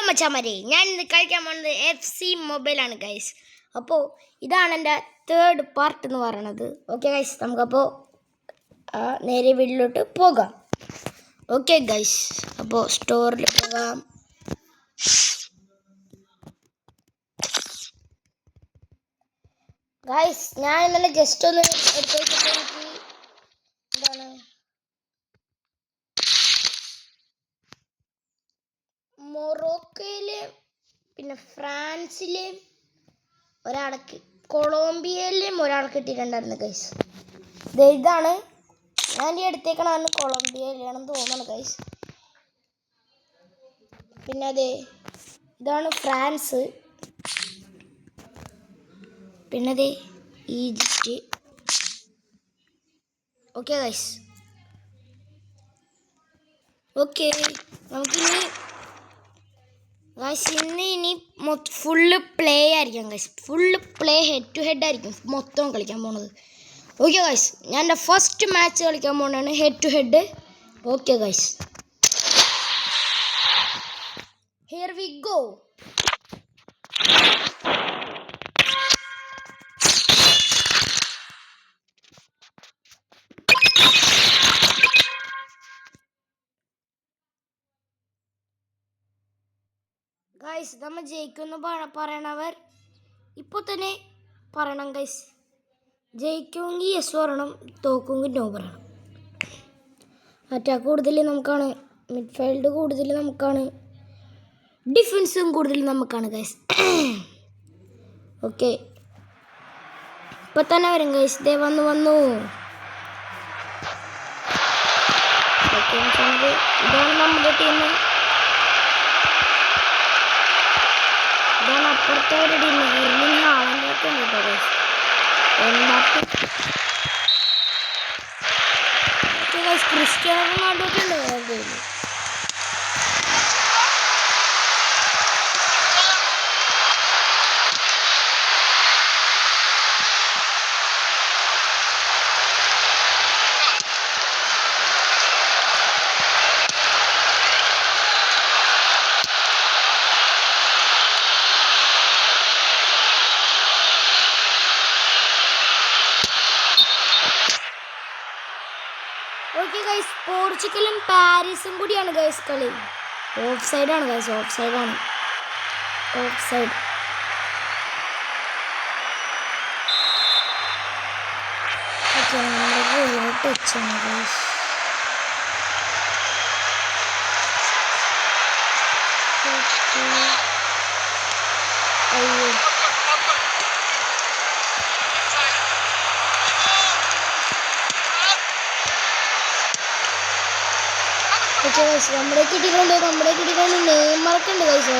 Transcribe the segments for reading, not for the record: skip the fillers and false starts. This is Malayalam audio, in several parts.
മച്ചാമാരെ, ഞാൻ ഇന്ന് കളിക്കാൻ പോകുന്നത് FC മൊബൈലാണ് ഗൈസ്. അപ്പോൾ ഇതാണ് എൻ്റെ തേർഡ് പാർട്ട് എന്ന് പറയുന്നത്. ഓക്കെ ഗൈസ്, നമുക്കപ്പോൾ നേരെ വീട്ടിലോട്ട് പോകാം. ഓക്കെ ഗൈസ്, അപ്പോൾ സ്റ്റോറിൽ പോകാം. ഗൈസ്, ഞാൻ ഇന്നലെ ജസ്റ്റ് ഒന്ന് എടുത്ത് വെച്ചിട്ട് എനിക്ക് എന്താണ് മൊറോക്കോയില്, പിന്നെ ഫ്രാൻസിലെയും ഒരാൾക്ക്, കൊളംബിയയിലെയും ഒരാൾക്ക് കിട്ടിയിട്ടുണ്ടായിരുന്നു ഗൈസ്. ഇതാണ് ഞാൻ ഈ എടുത്തേക്കണതാണ്, കൊളംബിയയിലാണെന്ന് തോന്നുന്നു ഗൈസ്. പിന്നെ ഇതാണ് ഫ്രാൻസ്, പിന്നെ ഈജിപ്റ്റ്. ഓക്കെ ഗൈസ്, ഓക്കെ നമുക്കിനി ഗൈസ് ഇനി ഫുള്ള് പ്ലേ ആയിരിക്കും guys. Full play, head to head ആയിരിക്കും മൊത്തം കളിക്കാൻ പോണത്. ഓക്കെ ഗൈസ്, ഞാൻ എൻ്റെ ഫസ്റ്റ് മാച്ച് കളിക്കാൻ പോകുന്നതാണ് head to head. Okay guys, here we go. Guys, നമ്മൾ ജയിക്കുമെന്ന് പറയണവർ ഇപ്പോൾ തന്നെ പറയണം ഗൈസ്. ജയിക്കുമെങ്കിൽ യെസ് പറയണം, തോക്കുമെങ്കിൽ നോ പറയണം. അറ്റാക്ക് കൂടുതൽ നമുക്കാണ്, മിഡ്ഫീൽഡ് കൂടുതൽ നമുക്കാണ്, ഡിഫൻസും കൂടുതൽ നമുക്കാണ് ഗൈസ്. ഓക്കെ, ഇപ്പം തന്നെ വരും ഗൈസ്. വന്നു. ഇതാണ് നമ്മുടെ ടീം. ഇതാണ് അപ്പുറത്തെ ഒരു ടീം. ഹാളൊക്കെ ഉണ്ട് കേട്ടോ ഗൈസ്. ക്രിസ്ത്യാനോ റൊണാൾഡോ ഒക്കെ ഉണ്ട്. ഓക്കെ ഗൈസ്, പോർച്ചുഗലും പാരീസും കൂടിയാണ് ഗൈസ് കളി. ഓഫ് സൈഡാണ് ഗൈസ്, ഓഫ് സൈഡ്. ടച്ചാണ് ഗൈസ്. അയ്യോ, നമ്മുടെ കിട്ടിക്കൊണ്ട് നെയ്മറൊക്കെ ഉണ്ട് ഗൈസ്.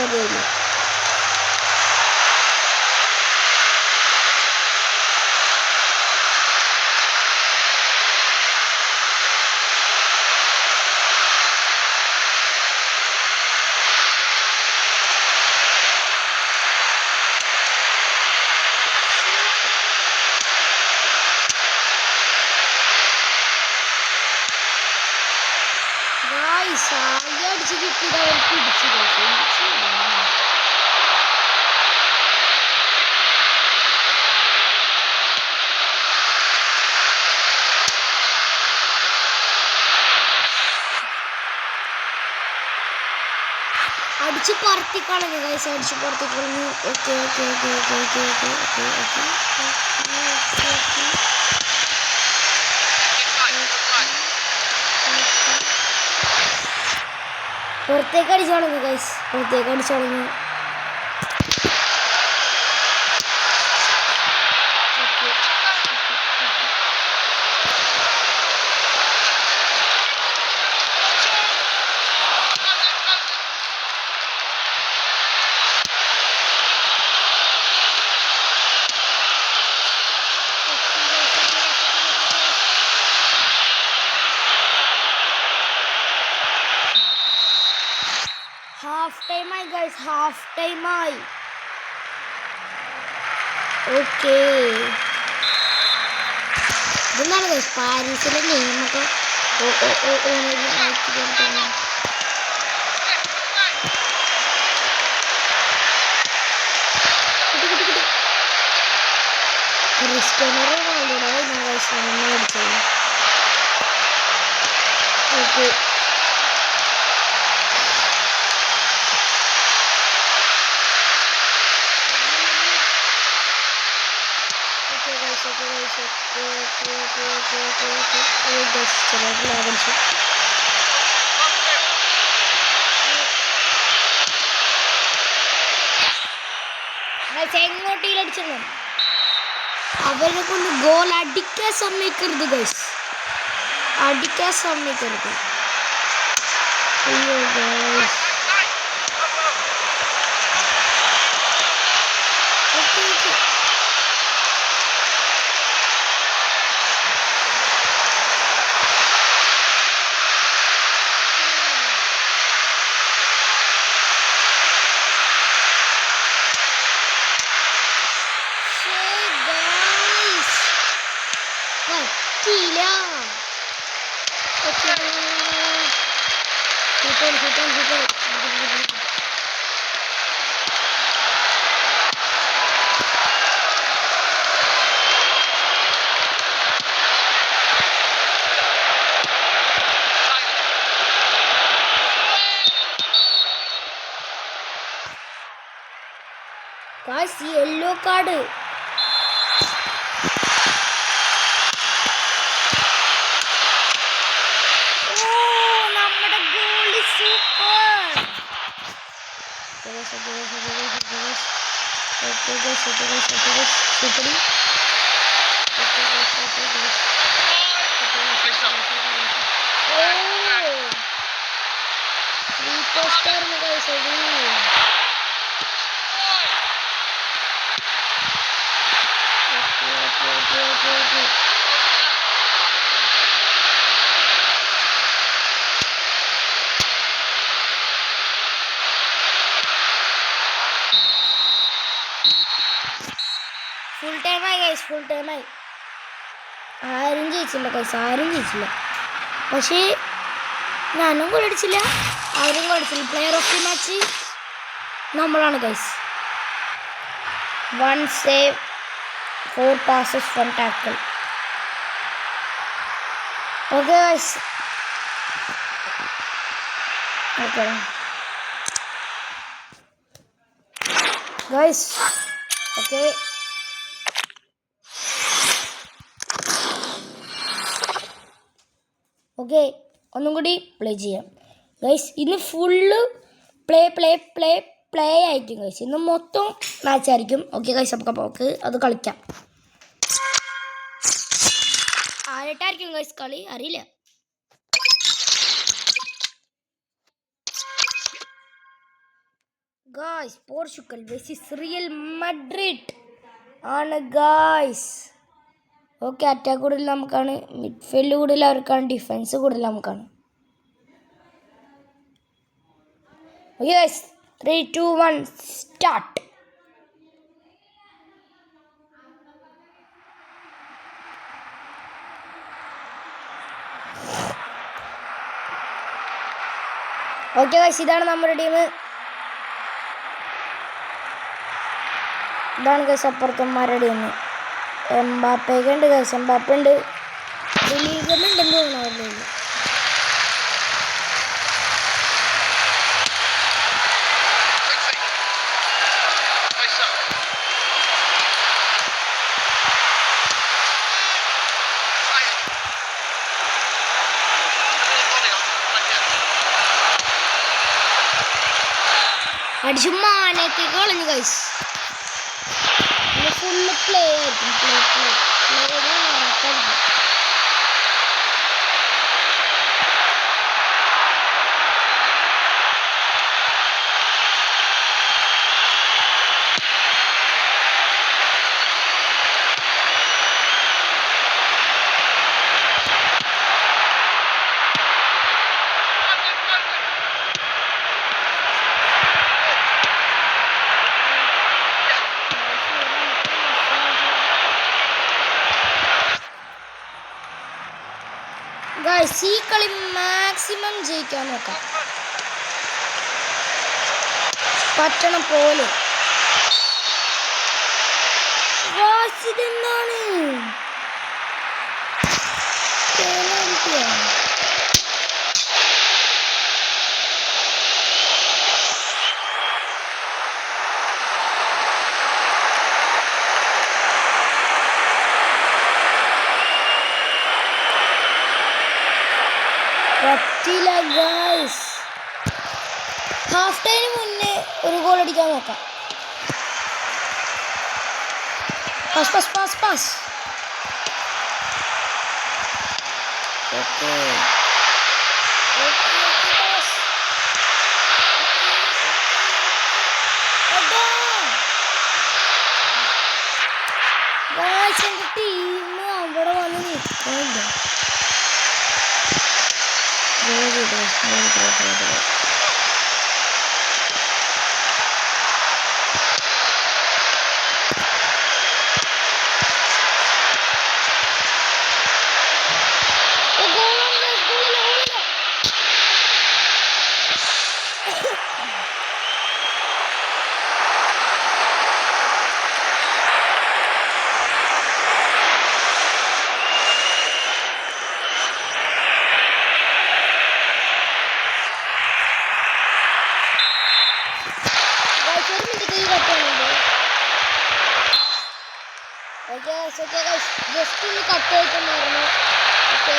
അവരുടെ അടിച്ച് കിട്ടിയത് അവർ പിടിച്ചു. അടിച്ച് പറത്തിക്കളഞ്ഞു ഗൈസ്, അടിച്ച് പറത്തിക്കളഞ്ഞു. ഓക്കെ. പുറത്തേക്ക് അടിച്ചു കളഞ്ഞു ഗൈസ്, ഹാഫ് ടൈമായി. ഓക്കെ, ഇതെന്താണ് ഗൈസ് പാരീസിലെ നെയ്മൊക്കെ. ഓ. ക്രിസ്ത്യാനോ റൊണാൾഡോയുടെ വയസ്സാണ് അടിച്ചത്. ഓക്കെ എങ്ങോട്ടീലടിച്ചിരുന്നു. അവരെ കൊണ്ട് ഗോൾ അടിക്കാൻ സമ്മതിക്കരുത് ഗൈസ്, അടിക്കാൻ സമ്മതിക്കരുത്. അയ്യോ ഗൈസ്. ഓക്കെ ഓക്കെ പറ്റിയില്ല. കാശ് യെല്ലോ കാർഡ്. ഫുൾ ടൈമായി ഗൈസ്, ഫുൾ ടൈമായി. ആരും ജയിച്ചില്ല ഗൈസ്, ആരും ജയിച്ചില്ല. പക്ഷേ ഞാനും ഗോളടിച്ചില്ല, അവരും ഗോളടിച്ചില്ല. പ്ലെയർ ഓഫ് ദി മാച്ച് നമ്മളാണ് guys. 1 save, 4 passes, 1 tackle. Okay guys, okay guys, okay okay ഒന്നും കൂടി പ്ലേ ചെയ്യാം ഗൈസ്. ഇന്ന് full play play play play ആയിരിക്കും ഗൈസ്, ഇന്ന് മൊത്തം മാച്ച് ആയിരിക്കും. ഓക്കെ ഗൈസ്, നമുക്ക് അത് കളിക്കാം. ആരായിട്ടായിരിക്കും ഗൈസ് കളി അറിയില്ല. Guys Portugal versus real Madrid ആണ് ഗൈസ്. ഓക്കെ, അറ്റാക്ക് കൂടുതൽ നമുക്കാണ്, മിഡ്ഫീൽഡ് കൂടുതൽ അവർക്കാണ്, ഡിഫൻസ് കൂടുതൽ നമുക്കാണ്. Yes, 3, 2, 1 start. ഓക്കെ ഗൈസ്, ഇതാണ് നമ്മുടെ ടീം. ഇതാണ് ഗൈസ് അപ്പുറത്തന്മാരുടെ ടീം. എംബാപ്പയൊക്കെ ഉണ്ട് ഗൈസ്, എംബാപ്പ ഉണ്ട്, ഉണ്ടെന്ന് തോന്നുന്നു അവരുടെ. അടിച്ചു മാനത്തേക്ക് കളഞ്ഞു ഗൈസ്. ഫുള്ള് പ്ലേ ആയിരിക്കും, പ്ലേ പ്ലേ പ്ലേയുടെ ഉറപ്പായിരിക്കും. ഗൈസ്, ഈ കളി മാക്സിമം ജയിക്കാൻ നോക്കാം, പറ്റണം പോലെ. ഇതെന്താണ് പറ്റില്ല ഗൈസ്. ഹാഫ് ടൈമിന് മുന്നേ ഒരു ഗോൾ അടിക്കാൻ നോക്കാം. Pass pass pass pass. Okay എന്റെ ടീം അവിടെ വന്ന് നിൽക്കുന്നില്ല. ജസ്റ്റ് ഒന്ന് കട്ട് ആയിട്ടുണ്ടായിരുന്നു. ഓക്കെ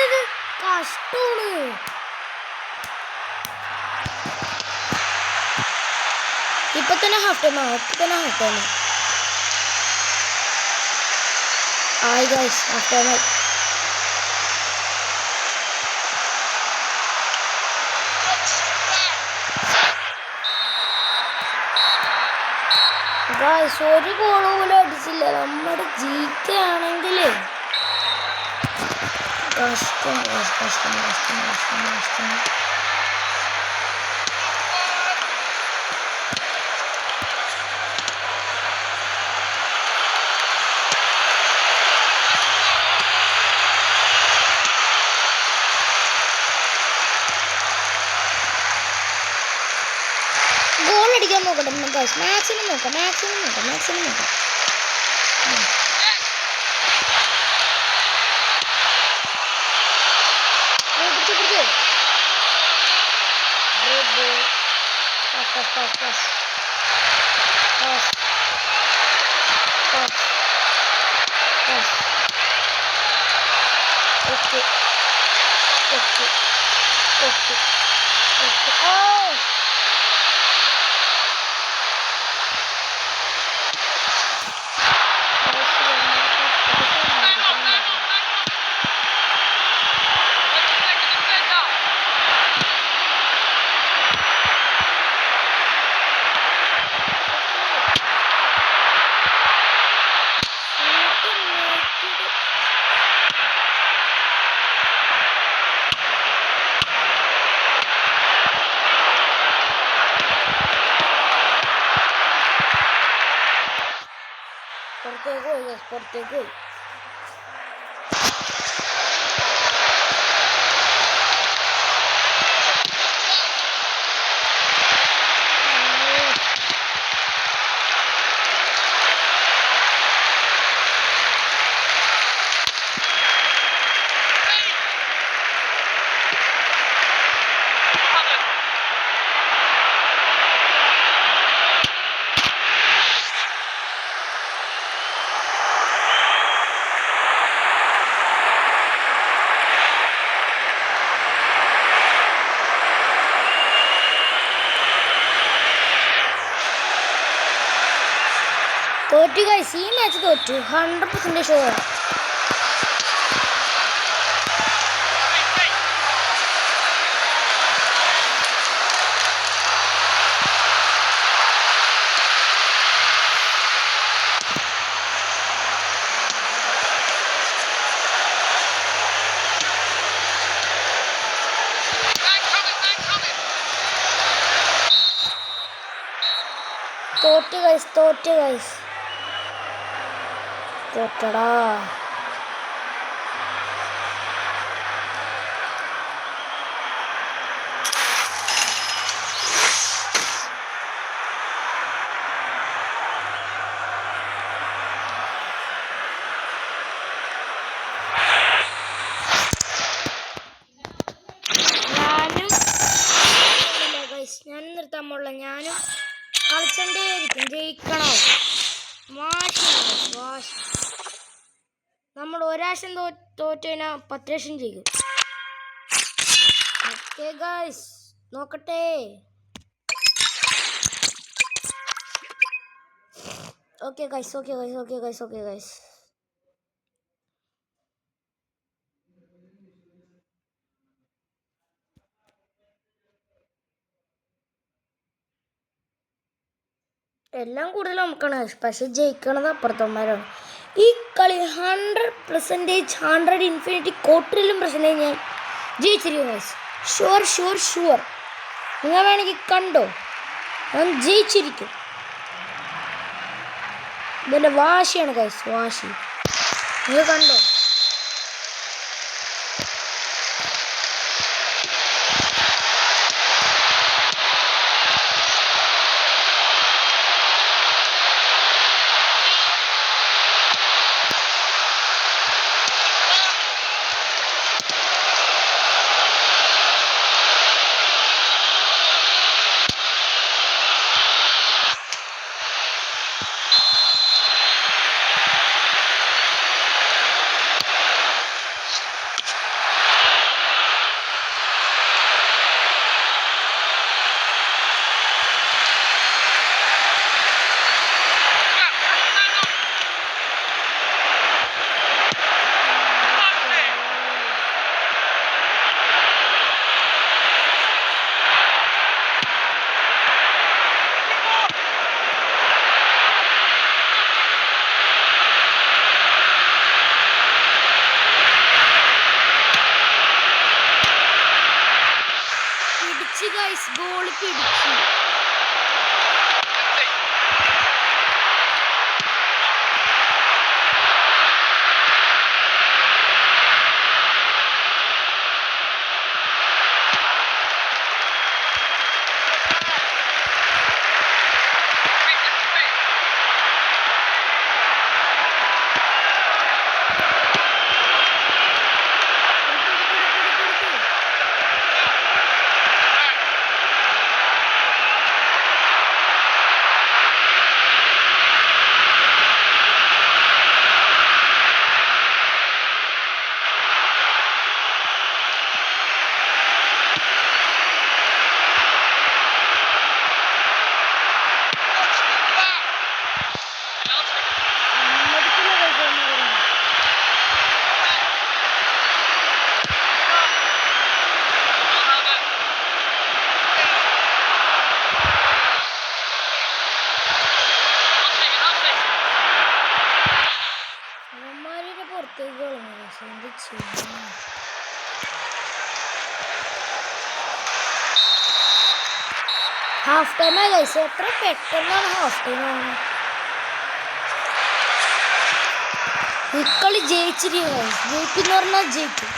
ഇത് കഷ്ടമാണ്. ഇപ്പൊ തന്നെ ഹാഫ് ടൈം ആയി ഗൈസ്. ഹാഫ് ടൈം ആയി. ഗൈസ് ഒരു ഗോൾ പോലും അടിച്ചില്ല. നമ്മുടെ GK ആണെങ്കിൽ കഷ്ടം. ഗോൾ അടിക്കാൻ നോക്കട്ടെ ഗൈസ്. മാക്സിമം നോക്കാം. പുറത്തേക്ക് പോയി. തോറ്റു ഗൈസ്. ഈ മാച്ച് തോറ്റു. 100% ഷുവർ. തോറ്റു ഗൈസ്. തോറ്റടാ. ഞാനും നിർത്താൻ പോലുള്ള ഞാനും കളിച്ചോണ്ടേയിരിക്കും. ജയിക്കണോ? വാശി. നമ്മൾ ഒരാശം തോറ്റുകഴിഞ്ഞാൽ 10 ലക്ഷം ചെയ്യും. ഓക്കെ ഗൈസ്, നോക്കട്ടെ. Okay guys. എല്ലാം കൂടുതൽ നമുക്കാണ്, പക്ഷെ ജയിക്കണത് അപ്പുറത്തന്മാരാണ്. ഈ കളി 100% 100 ഇൻഫിനിറ്റി കോട്ടിലും പെർസെൻറ്റേജ് ഞാൻ ജയിച്ചിരിക്കും ഗൈസ്. ഷുവർ. നിങ്ങൾ വേണമെങ്കിൽ കണ്ടോ, ഞാൻ ജയിച്ചിരിക്കും. ഇതെൻ്റെ വാശിയാണ് ഗൈസ്, വാശി. നിങ്ങൾ കണ്ടോ? ഗോൾ പിടിച്ചു. ഹാഫ് ടൈമായി ഗൈസ്. എത്ര പെട്ടെന്നാണ് ഹാഫ് ടൈം ആവുന്നത്. ഈ കളി ജയിച്ചിരിക്കും. ജയിക്കുന്ന പറഞ്ഞാൽ ജയിക്കും.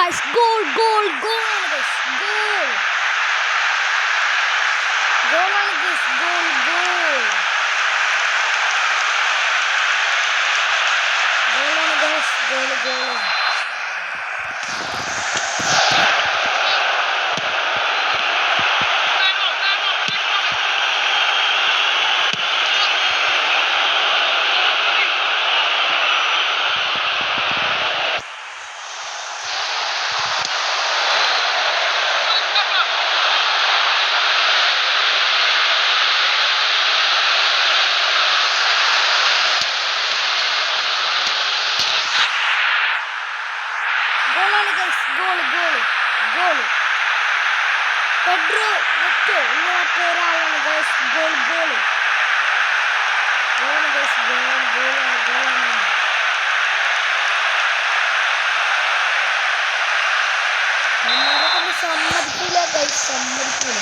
guys. Goal, goal, goal ആണ് guys. Goal. Goal ആണ് guys. Goal, goal. Goal ആണ് guys. Goal, goal. Goal, goal, goal. Pedro Neto, ഇന്നത്തെ ഒരാളാണ് guys. Goal, goal. Goal guys, goal, goal, goal. നമ്മളെ സമ്മതിക്കില്ല guys, സമ്മതിക്കില്ല.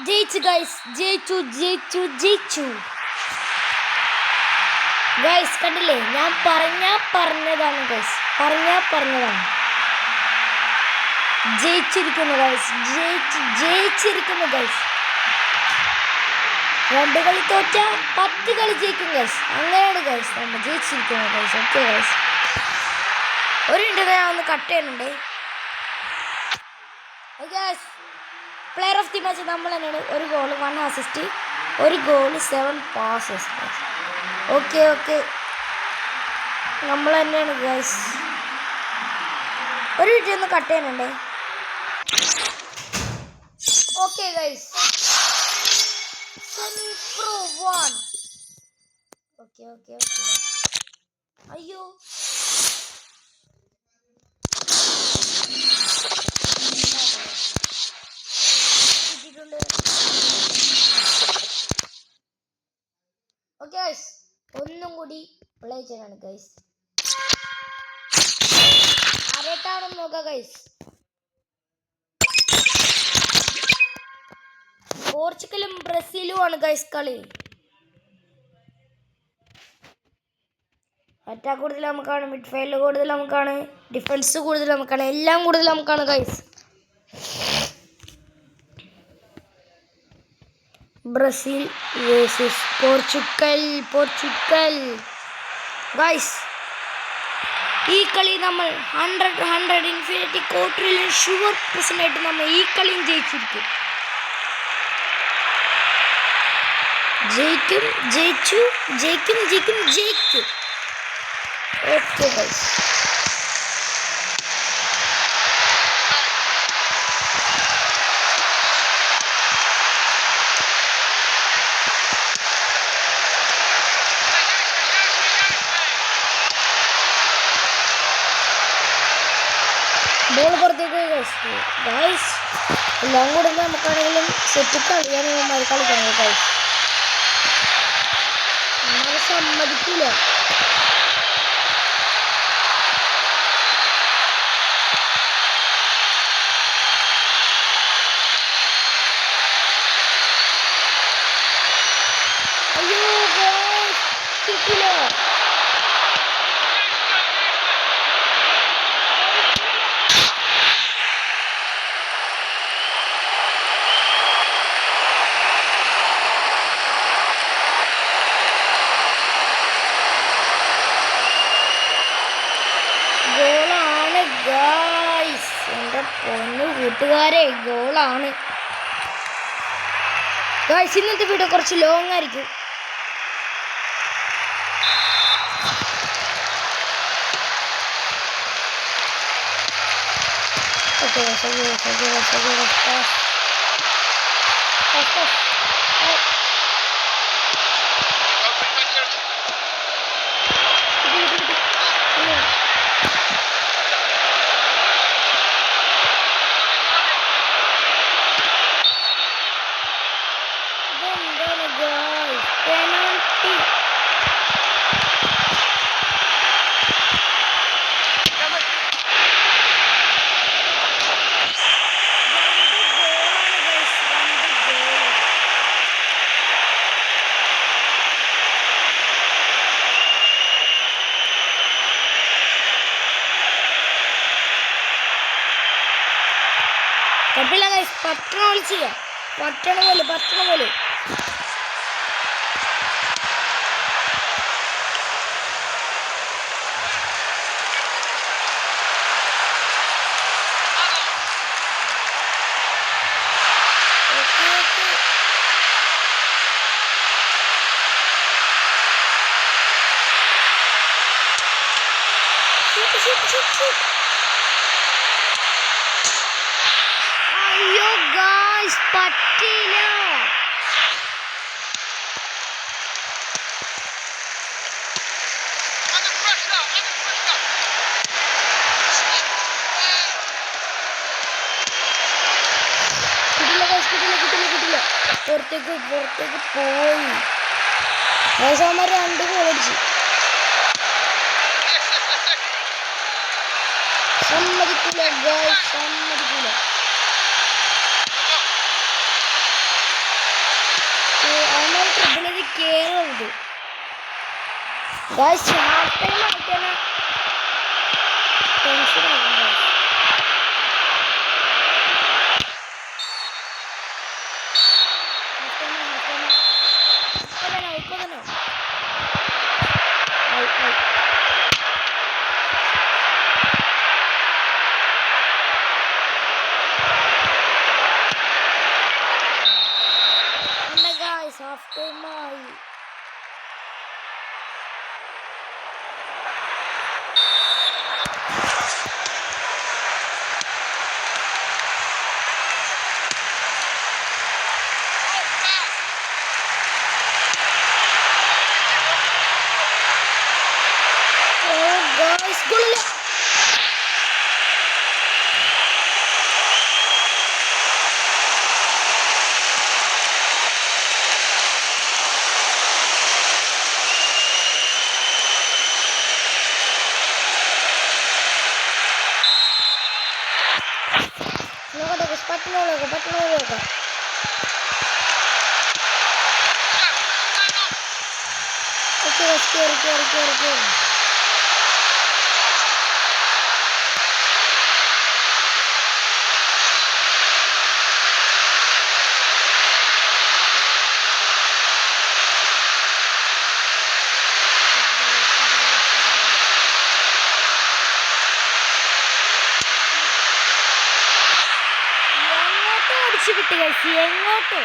ജയിച്ചു ഗൈസ്, ജയിച്ചു ജയിച്ചു ജയിച്ചു ഗൈസ്. കണ്ടില്ലേ, ഞാൻ പറഞ്ഞതാണ് ഗൈസ്, പറഞ്ഞതാണ്. ജയിച്ചിരിക്കുന്നു ഗൈസ്, ജയിച്ചിരിക്കുന്നു ഗൈസ്. 2 കളി തോറ്റ 10 കളി ജയിക്കും ഗൈസ്. അങ്ങനെയാണ് ഗൈസ് നമ്മൾ ജയിച്ചിരിക്കുന്നത് ഗൈസ്. ഓക്കെ ഗൈസ്, ഒരു മിനിറ്റ് ഞാൻ ഒന്ന് കട്ട് ചെയ്യുന്നുണ്ട്. Guys, player of the match നമ്മൾ തന്നെയാണ്. 1 goal 1 assist, 1 goal 7 passes. Okay നമ്മൾ തന്നെയാണ് ഗൈസ്. ഒരു വീട്ടിൽ ഒന്ന് കട്ട് ചെയ്യുന്നുണ്ടേ. Okay guys, semi pro 1. Okay അയ്യോ, ഓക്കെ ഗൈസ്, ഒന്നും കൂടി പ്ലേ ചെയ്യാനാണ് ഗൈസ്. ആരേട്ടാണെന്ന് നോക്കാം ഗൈസ്. പോർച്ചുഗലും ബ്രസീലും ആണ് ഗൈസ് കളി. അറ്റാക്ക് കൂടുതൽ നമുക്കാണ്, മിഡ്ഫീൽഡ് കൂടുതൽ നമുക്കാണ്, ഡിഫൻസ് കൂടുതൽ നമുക്കാണ്, എല്ലാം കൂടുതൽ നമുക്കാണ് guys. Brazil versus Portugal guys. ഈ കളി നമ്മൾ 100 ഇൻഫിനിറ്റി ക്വാർട്ടറിൽ ഷുവർ പെർസെൻ്റായിട്ട് നമ്മൾ ഈ കളിയും ജയിച്ചിരിക്കും. ജയിക്കും. ഓക്കെ ഗൈസ്, ബോൾ പുറത്തേക്ക് ഗൈസ്. എല്ലാം കൂടെ നമുക്കാണെങ്കിലും സെറ്റ് കളിയാണ് നമ്മൾ കളിക്കുന്നത് ഗൈസ്. നമ്മൾ സമ്മതിക്കില്ല. അയ്യോ ഗൈസ്, കിട്ടില്ല. ഗോളാണ് ഗൈസ്, എൻ്റെ പൊന്നു കൂട്ടുകാരെ, ഗോളാണ് ഗൈസ്. ഇന്നത്തെ വീഡിയോ കുറച്ച് ലോങ് ആയിരിക്കും. ഓക്കെ കുഴപ്പമില്ല ഗൈസ്, പട്ടണം വിളിച്ചില്ല. പട്ടണം പോലെ അയ്യോ ഗായ്സ്, പറ്റിയില്ല. കിട്ടില്ല. പുറത്തേക്ക് പോയി. അവസാനം 2 ഗോൾ അടിച്ചു. സമ്മതിക്കില്ല ഗായ്സ്, സമ്മതിക്കില്ല. അവന്മാർ ട്രിപ്പിലേക്ക് കയറുന്നത് ഗായ്സ്. ഹാഫ് ടൈം ആയിട്ടാണ് ടെൻഷൻ ആകുന്നത്. ഹാഫ് ടൈം ആയി. പട്ടണ കേറി. കിട്ടി ഗൈസ്, എങ്ങോട്ടോ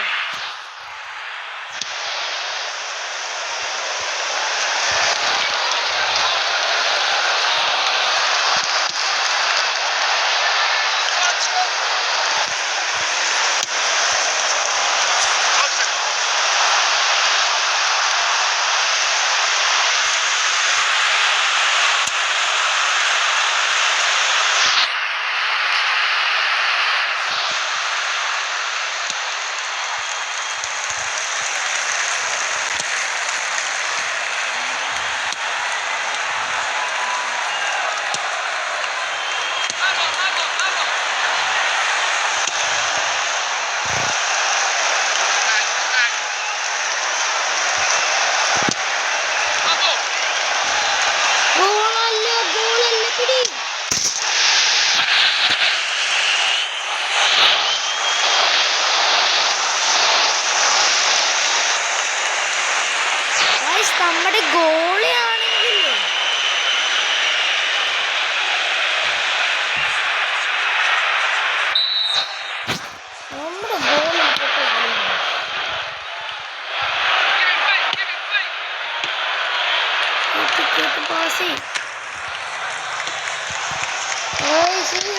നമ്മുടെ ഗോളിയാണെങ്കിൽ പാസ്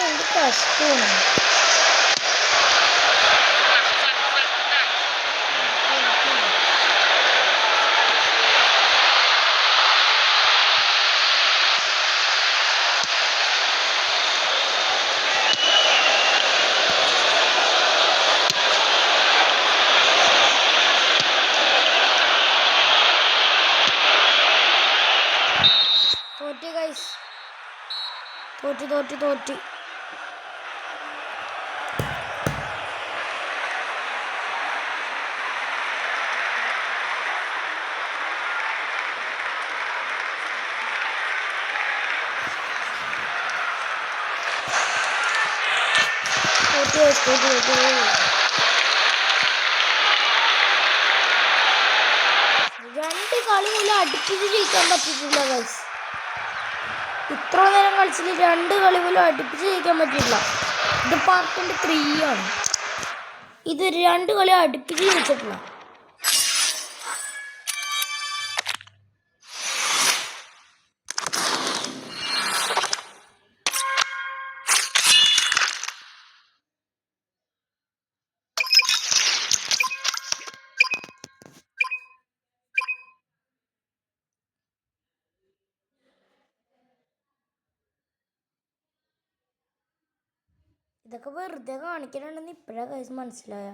എന്ത് കഷ്ടമാണ്. തോറ്റ് ഗൈസ്, തോറ്റ്. രണ്ട് കളി പോലും അടുപ്പിച്ച് ജയിക്കാൻ പറ്റിയിട്ടില്ല ഗൈസ്. ഇത്ര നേരം കളിച്ചിട്ട് രണ്ട് കളി പോലും അടുപ്പിച്ച് ജയിക്കാൻ പറ്റില്ല. ഇത് പാർട്ട് 3 ആണ്. ഇത് രണ്ട് കളി അടുപ്പിച്ച് ജയിച്ചിട്ടില്ല. ഇതൊക്കെ വെറുതെ കാണിക്കണമെന്ന് ഇപ്പോഴാ ഗൈസ് മനസ്സിലായ.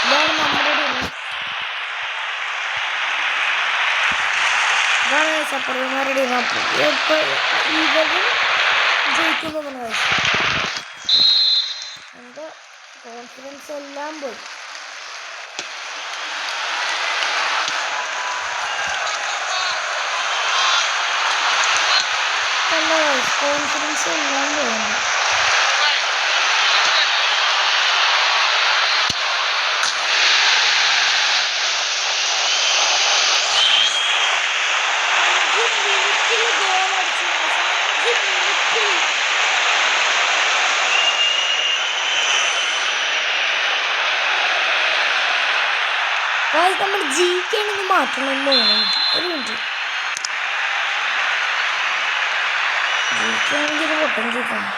ഇതാണ് നമ്മുടെ ഇതാണ് സപ്പർമാരുടെ ഇവരും ജയിക്കുന്നു. എൻ്റെ കോൺഫിഡൻസ് എല്ലാം പോയി. കോൺഫിഡൻസ് എല്ലാം പോയി. നമ്മൾ ജിക്കാണെന്ന് മാറ്റണമെന്ന് തോന്നുന്നു. ഒരു മിനിറ്റ്, ജിക്കാണെങ്കിൽ ഇത് പൊട്ടം ജിക്കാണ്.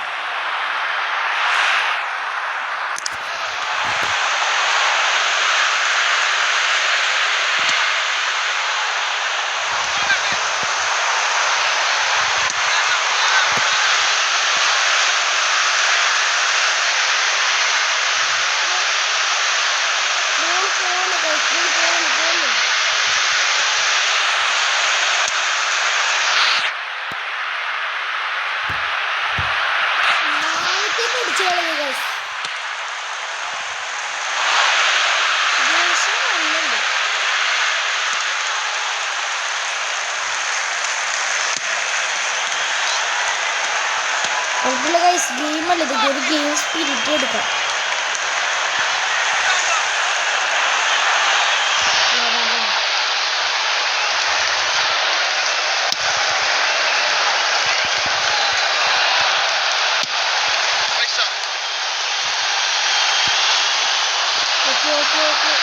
ഗെയിം അല്ല, ഇത് ഒരു ഗെയിം സ്പിരിറ്റ് എടുക്കാം. ഓക്കെ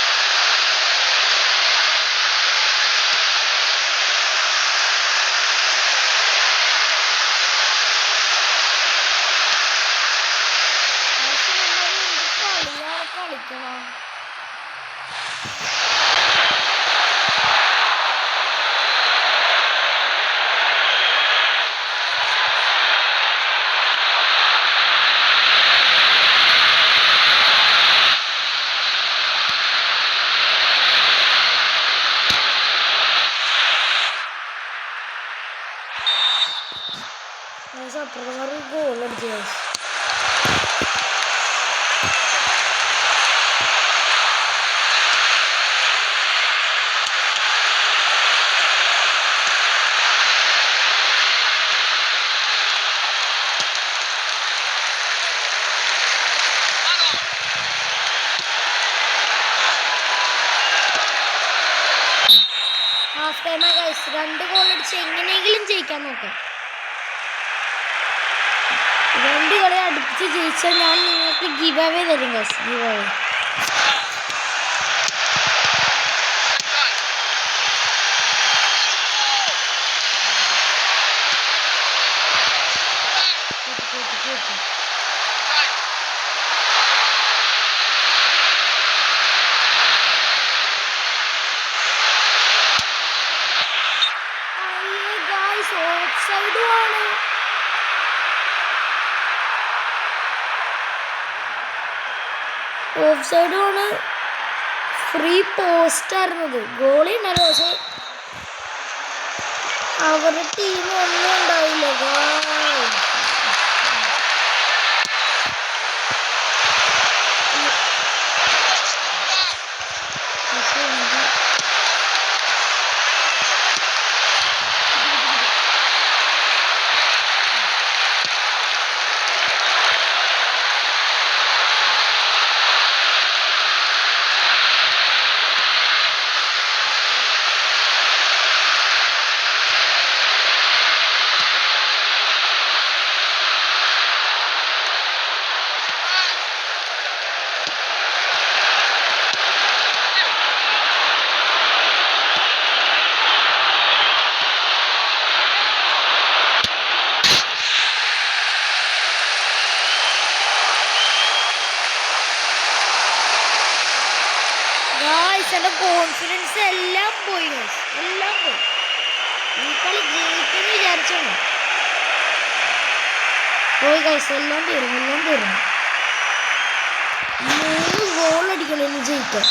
അപ്പുറത്തെ ഗോൾ അടിച്ചു. ഹാഫ് ടൈം ഗൈസ്, 2 ഗോൾ അടിച്ച് എങ്ങനെയെങ്കിലും ജയിക്കാൻ നോക്കാം. 2 കളി അടുപ്പിച്ച് ജയിച്ചാൽ ഞാൻ നിങ്ങൾക്ക് ഗിവ് അവേ തരും ഗൈസ്. ഗിവ് അവേ ഓഫ് സൈഡുമാണ്. ഫ്രീ പോസ്റ്റ് ആയിരുന്നത്. ഗോളി ഉണ്ടല്ലോ, പക്ഷെ അവരുടെ ടീം ഒന്നും ഉണ്ടാവില്ല. എന്റെ കോൺഫിഡൻസ് എല്ലാം പോയി guys. എല്ലാം പോയി. ഈ കളി ജയിക്കുമെന്ന് വിചാരിച്ചാണ് പോയി ഗൈസ്. എല്ലാം തീർന്നു. 3 ഗോൾ അടിക്കണം ഇനി ജയിക്കാൻ.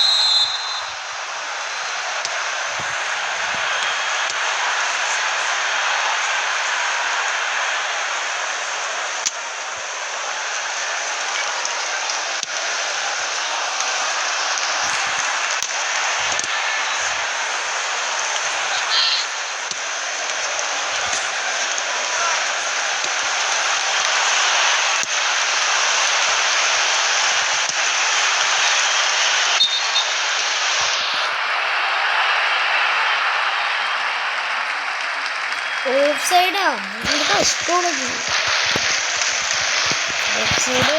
ഓഫ് സൈഡാ കഷ്ടമാണ്. ഓഫ് സൈഡ്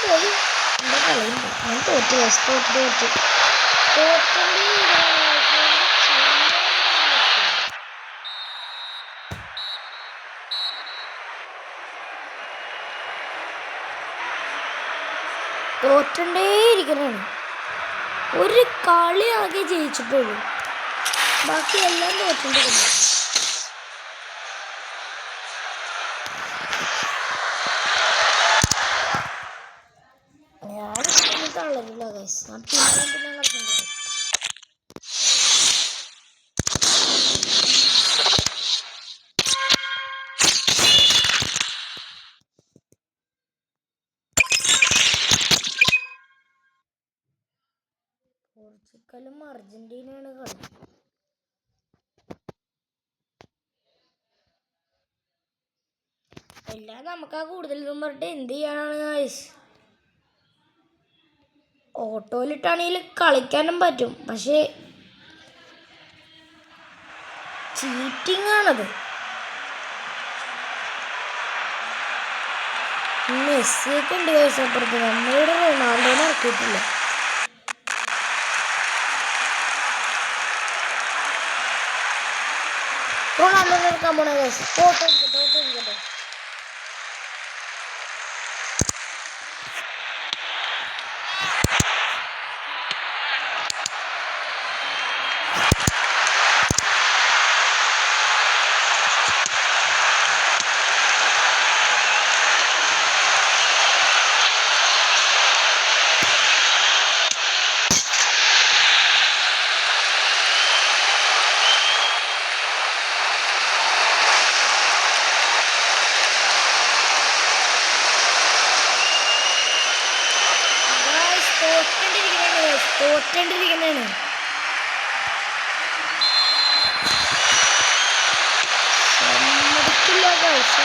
പോയി. എൻ്റെ കളിയുണ്ട്. ഞാൻ തോറ്റു. തോറ്റണ്ടേയിരിക്കണാണ്. ഒരു കളി ആകെ ജയിച്ചിട്ടുള്ളൂ. ബാക്കി എല്ലാം തോറ്റണ്ടിരിക്കുന്നു. ഞാൻ തളരില്ല ഗൈസ്. ഞാൻ പിന്നെ കളിക്കുന്നത്. പോർച്ചുഗലും അർജന്റീനയാണ് കളി. എല്ലാം നമുക്കാ കൂടുതലും പറഞ്ഞിട്ട് എന്ത് ചെയ്യാനാണ് ഗൈസ്. ഓട്ടോയിലിട്ടാണെങ്കിൽ കളിക്കാനും പറ്റും, പക്ഷേ ചീറ്റിംഗ് ആണത്. മെസ്സിയൊക്കെ ഉണ്ട് ഗൈസ് അപ്പുറത്ത്. നമ്മളിവിടെ റൊണാൾഡോനെ ഇറക്കിയിട്ടില്ല. റൊണാൾഡോനെ ഇറക്കാൻ പോണേ ഗൈസ്. ഓട്ടോ ഇരിക്കട്ടെ. തോറ്റണ്ടിരിക്കുന്നതാണ്. സമ്മതിക്കില്ല ഗൈസ്.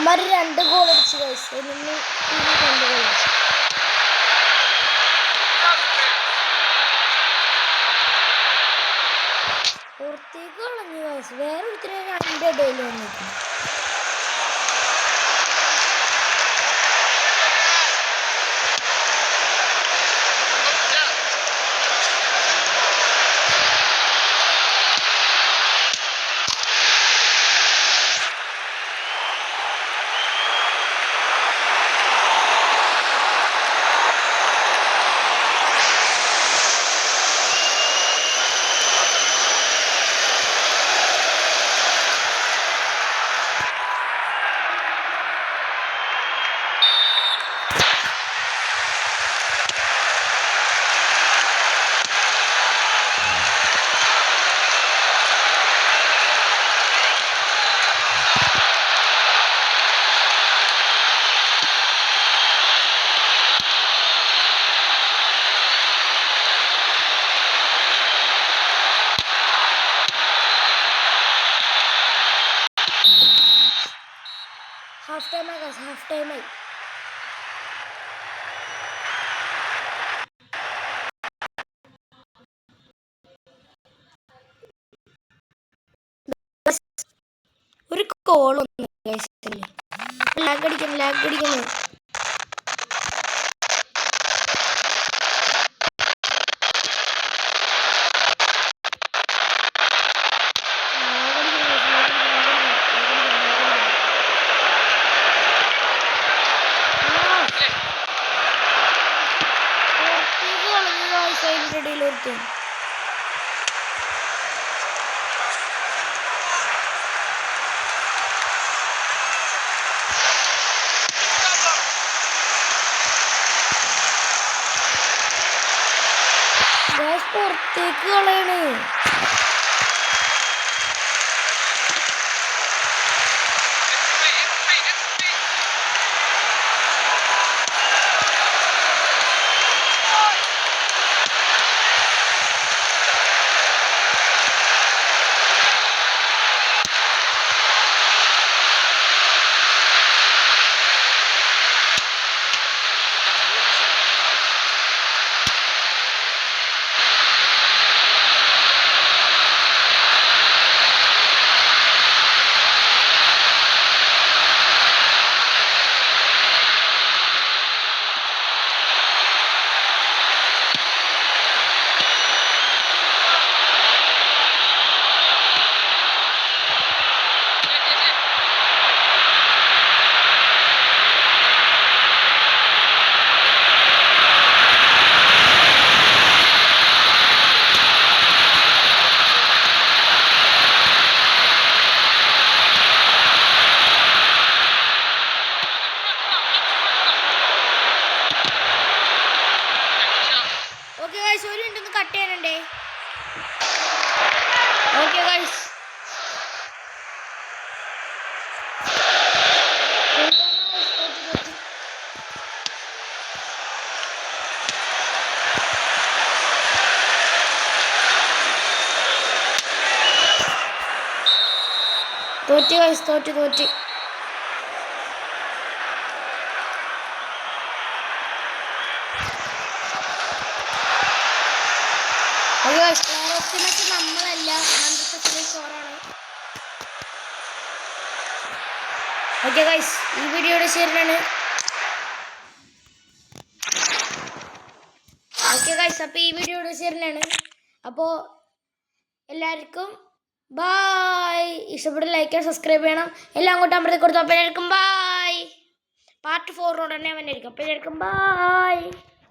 അവന്മാർ 2 ഗോൾ അടിച്ചു ഗൈസ്. 2 ഗോൾ അടിച്ചു. പുറത്തേക്ക് കളഞ്ഞു ഗൈസ്. വേറെ ഒരുത്തിനെ 2 ഇടയിൽ വന്നിരിക്കും. ഹാഫ് ടൈമായി ഗൈസ്. ഹാഫ് ടൈമായി. ഒരു കോൾ വന്നു ഗൈസ്. ലാഗ് അടിക്കുന്നു. ഇടയിലൊരുത്തും പുറത്തേക്ക് കളയണേ. ഒരു മിനിറ്റ് കട്ട് ചെയ്യാനുണ്ടേ. Okay guys. തോറ്റ് ഗൈസ്. തോറ്റ്. നമ്മളല്ല 100% സ്കോറാണ്. ഓക്കെ ഗൈസ്, ഈ വീഡിയോയുടെ ശരിയാണ്. അപ്പോൾ ഈ വീഡിയോയുടെ ശരിയാണ്. അപ്പോൾ എല്ലാവർക്കും ബായ്. ഇഷ്ടപ്പെട്ട ലൈക്ക് ചെയ്യാൻ സബ്സ്ക്രൈബ് ചെയ്യണം. എല്ലാം അങ്ങോട്ട് അമർത്തി കൊടുത്തു. അപ്പോൾ എല്ലാവർക്കും ബായ്. പാർട്ട് 4 ഉടനെ വന്നിരിക്കും. അപ്പോൾ എല്ലാവർക്കും ബായ്.